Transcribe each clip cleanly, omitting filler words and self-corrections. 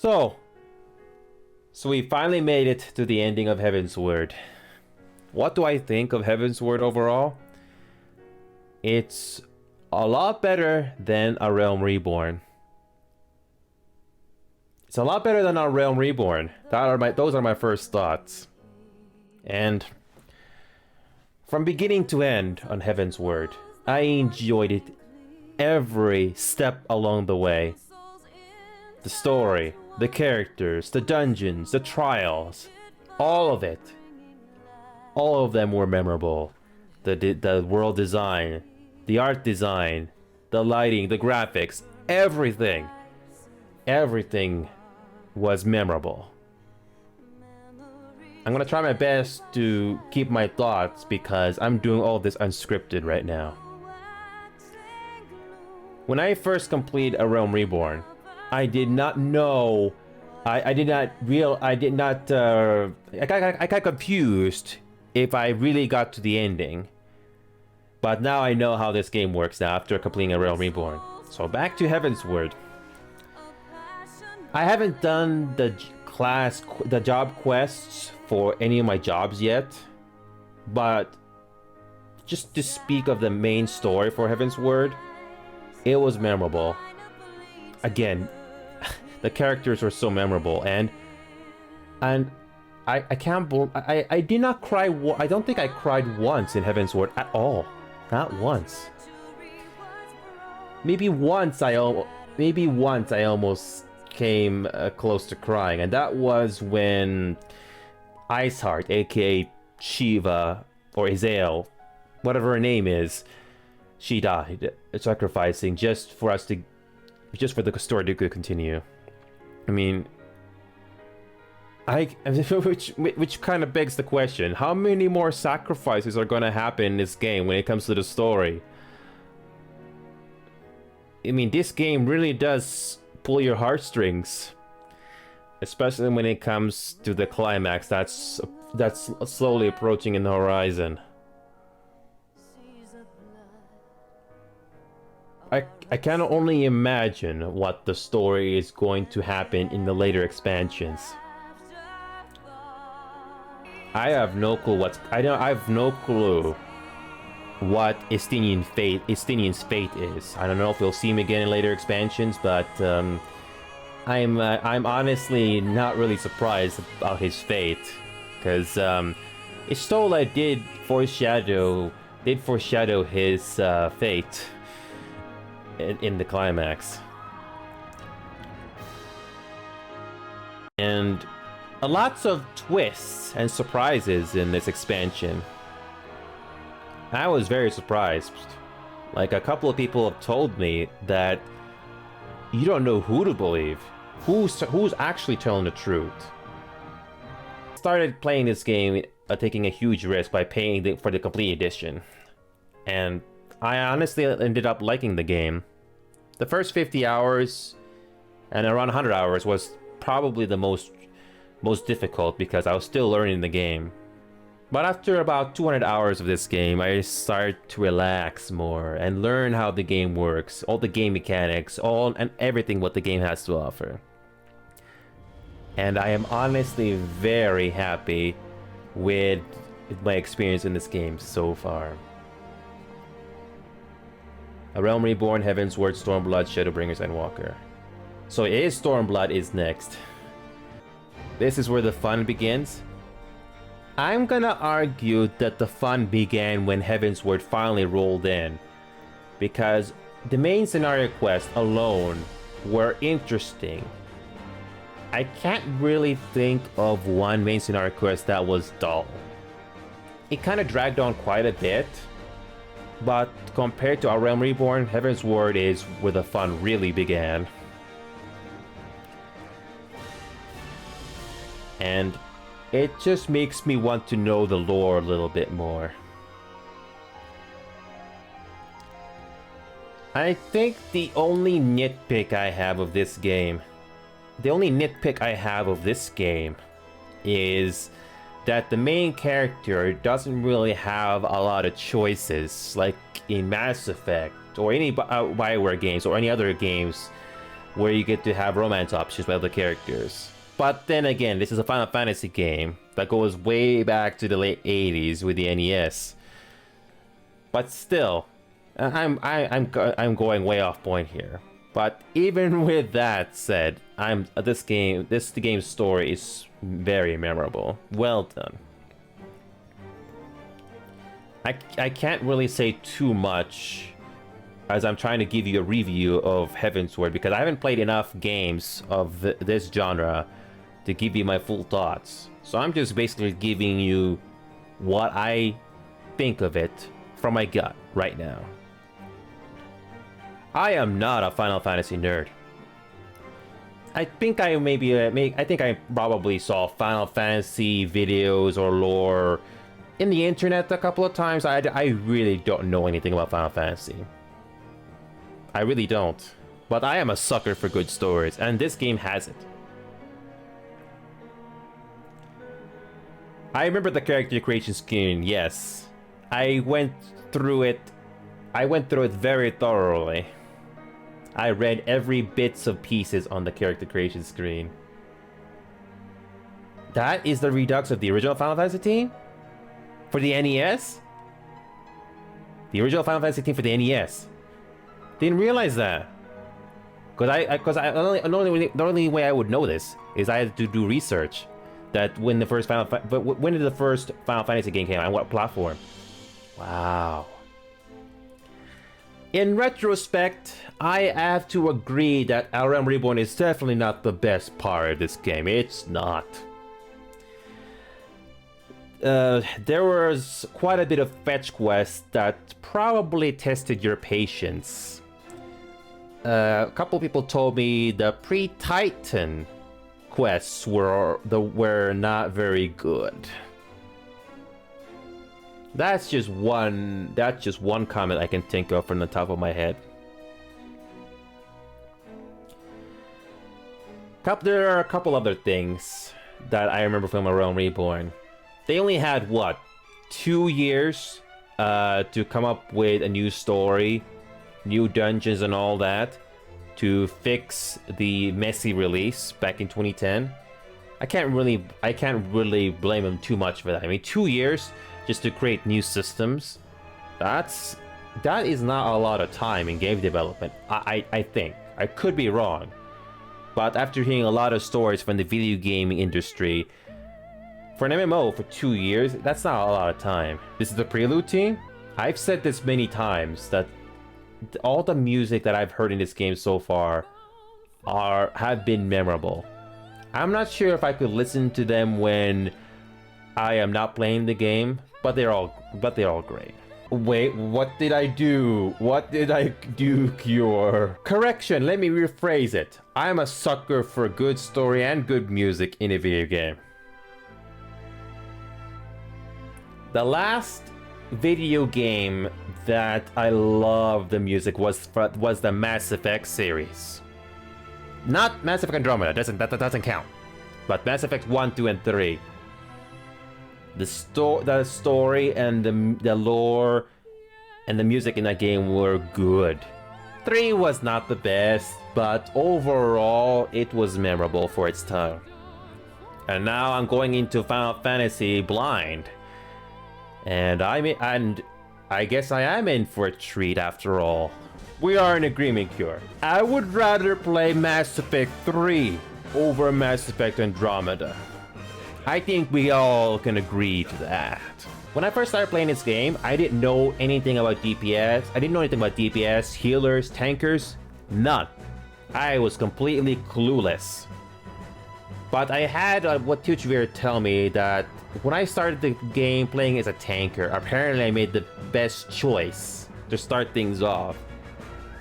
So, we finally made it to the ending of Heavensward. What do I think of Heavensward overall? It's a lot better than A Realm Reborn. It's a lot better than A Realm Reborn. Those are my first thoughts. And from beginning to end on Heavensward, I enjoyed it every step along the way. The story, the characters, the dungeons, the trials, all of it. All of them were memorable. The world design, the art design, the lighting, the graphics, everything. Everything was memorable. I'm gonna try my best to keep my thoughts because I'm doing all this unscripted right now. When I first completed A Realm Reborn, I did not know. I got confused if I really got to the ending. But now I know how this game works now after completing A Realm Reborn. So back to Heavensward. I haven't done the job quests for any of my jobs yet. But just to speak of the main story for Heavensward, it was memorable. Again, the characters were so memorable, and I can't believe I did not cry. I don't think I cried once in Heavensward at all. Not once. Maybe once I almost came close to crying, and that was when Iceheart, aka Shiva or Izael, whatever her name is, she died, sacrificing just for the story to continue. I mean, which kind of begs the question: how many more sacrifices are going to happen in this game when it comes to the story? I mean, this game really does pull your heartstrings, especially when it comes to the climax that's slowly approaching in the horizon. I can only imagine what the story is going to happen in the later expansions. I have no clue what Estinian's fate is. I don't know if we'll see him again in later expansions, but I'm honestly not really surprised about his fate, because Istola did foreshadow his fate in the climax. And lots of twists and surprises in this expansion. I was very surprised. Like, a couple of people have told me that you don't know who to believe. Who's actually telling the truth? I started playing this game taking a huge risk by paying for the complete edition. And I honestly ended up liking the game. The first 50 hours and around 100 hours was probably the most difficult because I was still learning the game. But after about 200 hours of this game, I started to relax more and learn how the game works, all the game mechanics, and everything what the game has to offer. And I am honestly very happy with my experience in this game so far. A Realm Reborn, Heavensward, Stormblood, Shadowbringers, and Walker. So it is Stormblood is next. This is where the fun begins. I'm gonna argue that the fun began when Heavensward finally rolled in, because the main scenario quests alone were interesting. I can't really think of one main scenario quest that was dull. It kind of dragged on quite a bit, but compared to A Realm Reborn, Heavensward is where the fun really began. And it just makes me want to know the lore a little bit more. I think the only nitpick I have of this game is that the main character doesn't really have a lot of choices, like in Mass Effect or any BioWare games or any other games where you get to have romance options with other characters. But then again, this is a Final Fantasy game that goes way back to the late 80s with the NES. But still, I'm going way off point here. But even with that said, the game's story is very memorable. Well done. I can't really say too much as I'm trying to give you a review of Heavensward because I haven't played enough games of this genre to give you my full thoughts. So I'm just basically giving you what I think of it from my gut right now. I am not a Final Fantasy nerd. I think I probably saw Final Fantasy videos or lore in the internet a couple of times. I really don't know anything about Final Fantasy. I really don't. But I am a sucker for good stories, and this game has it. I remember the character creation screen, yes. I went through it very thoroughly. I read every bits of pieces on the character creation screen. That is the redux of the original Final Fantasy team? For the NES? The original Final Fantasy team for the NES. Didn't realize that. The only way I would know this is I had to do research. That when did the first Final Fantasy game came out? On what platform? Wow. In retrospect, I have to agree that ARR Reborn is definitely not the best part of this game. It's not. There was quite a bit of fetch quests that probably tested your patience. A couple people told me the pre-Titan quests were not very good. That's just one comment I can think of from the top of my head. There are a couple other things that I remember from ARR Reborn. They only had, what, 2 years to come up with a new story, new dungeons and all that, to fix the messy release back in 2010. I can't really blame them too much for that. I mean, 2 years just to create new systems, that is not a lot of time in game development. I think. I could be wrong. But after hearing a lot of stories from the video gaming industry, for an MMO for 2 years, that's not a lot of time. This is the Prelude team. I've said this many times that all the music that I've heard in this game so far have been memorable. I'm not sure if I could listen to them when I am not playing the game, but they're all great. Wait, what did I do? What did I do, Kyiore? Correction, let me rephrase it. I'm a sucker for good story and good music in a video game. The last video game that I loved the music was the Mass Effect series. Not Mass Effect Andromeda, that doesn't count. But Mass Effect 1, 2, and 3. The story and the lore and the music in that game were good. 3 was not the best, but overall it was memorable for its time. And now I'm going into Final Fantasy blind. And I guess I am in for a treat after all. We are in agreement, Kyiore. I would rather play Mass Effect 3 over Mass Effect Andromeda. I think we all can agree to that. When I first started playing this game, I didn't know anything about DPS. I didn't know anything about DPS, healers, tankers, none. I was completely clueless. But I had what Kyiore tell me that when I started the game playing as a tanker, apparently I made the best choice to start things off.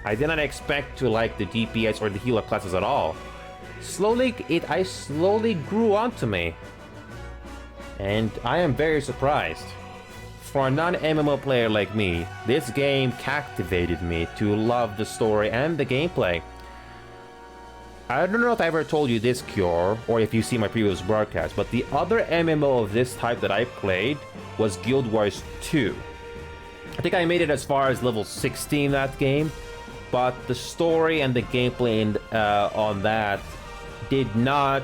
I did not expect to like the DPS or the healer classes at all. I slowly grew onto me. And I am very surprised. For a non-MMO player like me, this game captivated me to love the story and the gameplay. I don't know if I ever told you this, Kyiore, or if you see my previous broadcast, but the other MMO of this type that I played was Guild Wars 2. I think I made it as far as level 16 that game. but the story and the gameplay on that did not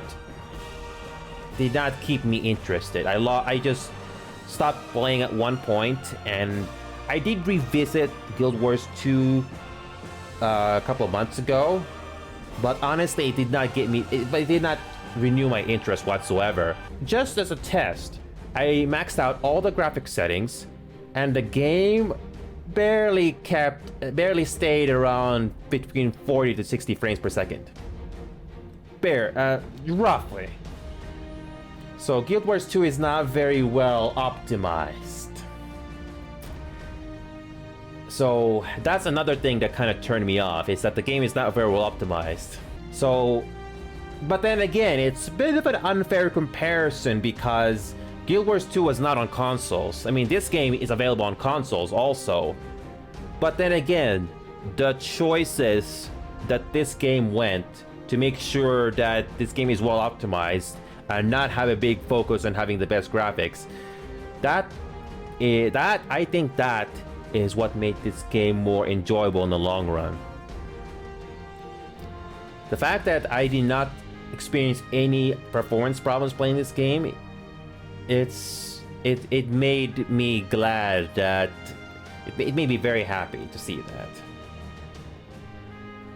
keep me interested. I just stopped playing at one point, and I did revisit Guild Wars 2 a couple of months ago, but honestly, it did not it did not renew my interest whatsoever. Just as a test, I maxed out all the graphic settings, and the game barely stayed around between 40 to 60 frames per second. Roughly. So Guild Wars 2 is not very well optimized. So that's another thing that kind of turned me off, is that the game is not very well optimized. So, but then again, it's a bit of an unfair comparison because Guild Wars 2 was not on consoles. I mean, this game is available on consoles also. But then again, the choices that this game went to make sure that this game is well optimized and not have a big focus on having the best graphics, I think that is what made this game more enjoyable in the long run. The fact that I did not experience any performance problems playing this game, it made me glad that it made me very happy to see that.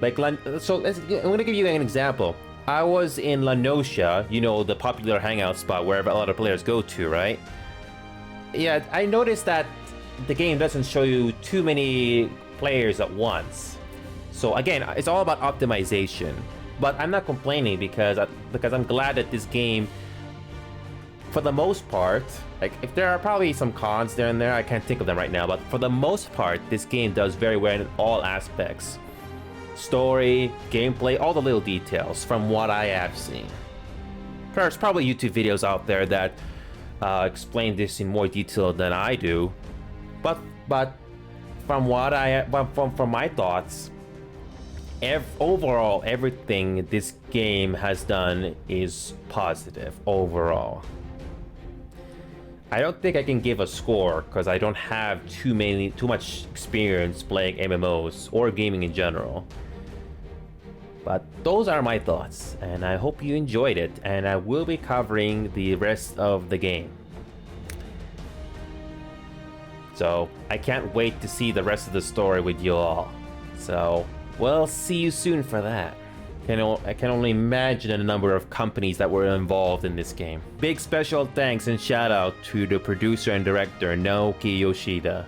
Like, so I'm gonna give you an example. I was in La Nocia, you know, the popular hangout spot where a lot of players go to, right? Yeah, I noticed that the game doesn't show you too many players at once. So again, it's all about optimization. But I'm not complaining because I'm glad that this game, for the most part, like, if there are probably some cons there and there, I can't think of them right now, but for the most part, this game does very well in all aspects. Story, gameplay, all the little details from what I have seen. There's probably YouTube videos out there that explain this in more detail than I do, but from what from my thoughts, overall everything this game has done is positive overall. I don't think I can give a score because I don't have too much experience playing MMOs or gaming in general. But those are my thoughts, and I hope you enjoyed it, and I will be covering the rest of the game. So I can't wait to see the rest of the story with you all. So we'll see you soon for that. I can only imagine the number of companies that were involved in this game. Big special thanks and shout out to the producer and director Naoki Yoshida.